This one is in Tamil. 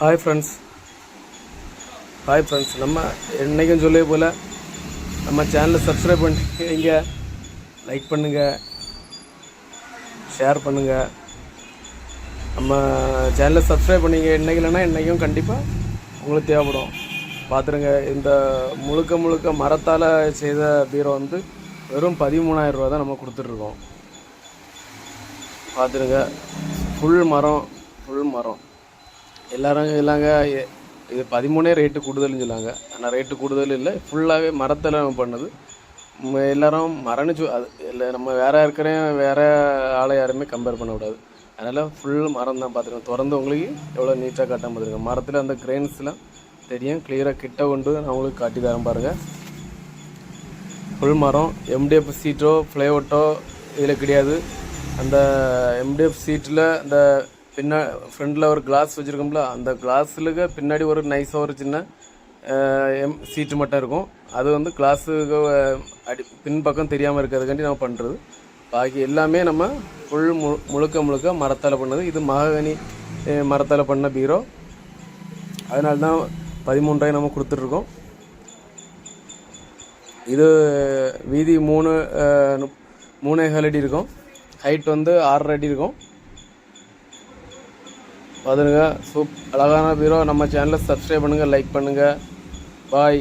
ஹாய் ஃப்ரெண்ட்ஸ் நம்ம என்றைக்கும் சொல்லே போல் நம்ம சேனலை சப்ஸ்கிரைப் பண்ணிங்க, லைக் பண்ணுங்கள், ஷேர் பண்ணுங்கள். நம்ம சேனலை சப்ஸ்கிரைப் பண்ணிங்க, என்றைக்கு இல்லைன்னா என்றைக்கும் கண்டிப்பாக உங்களுக்கு தேவைப்படும். பார்த்துருங்க, இந்த முழுக்க மரத்தால் செய்த பீரோ வந்து வெறும் 13,000 ரூபா தான் நம்ம கொடுத்துட்ருக்கோம். பார்த்துருங்க, ஃபுல் மரம். எல்லாரும் இல்லைங்க, இது 13 ரேட்டு கூடுதல்னு சொல்லாங்க. ஆனால் ரேட்டு கூடுதல் இல்லை, ஃபுல்லாகவே மரத்தில் நம்ம பண்ணது. எல்லோரும் மரணிச்சு அது இல்லை, நம்ம வேறு ஆளை யாருமே கம்பேர் பண்ணக்கூடாது. அதனால் ஃபுல் மரம் தான். பார்த்துருக்கோம், திறந்து உங்களுக்கு எவ்வளோ நீட்டாக காட்டாமல் பார்த்துருக்கேன். மரத்தில் அந்த கிரெயின்ஸ்லாம் தெரியும், கிளியராக கிட்ட கொண்டு நான் உங்களுக்கு காட்டி தரேன் பாருங்கள். ஃபுல் மரம். MDF சீட்டோ ஃப்ளைவுட்டோ இதில் கிடையாது. அந்த MDF சீட்டில் அந்த ஃப்ரண்டில் ஒரு கிளாஸ் வச்சுருக்கோம்ல, அந்த கிளாஸுக்கு பின்னாடி ஒரு நைஸாக ஒரு சின்ன சீட்டு மட்டும் இருக்கும். அது வந்து கிளாஸுக்கு பின்பக்கம் தெரியாமல் இருக்கிறதுக்காண்டி நம்ம பண்ணுறது. பாக்கி எல்லாமே நம்ம ஃபுல் முழுக்க மரத்தால் பண்ணது. இது மகாகனி மரத்தால் பண்ண பீரோ. அதனால தான் 13,000 நம்ம கொடுத்துட்ருக்கோம். இது வீதி 3.25 அடி இருக்கும். ஹைட் வந்து 6.5 அடி இருக்கும். பார்த்துருங்க, அழகான பீரோ. நம்ம சேனலை சப்ஸ்கிரைப் பண்ணுங்கள், லைக் பண்ணுங்கள். பாய்.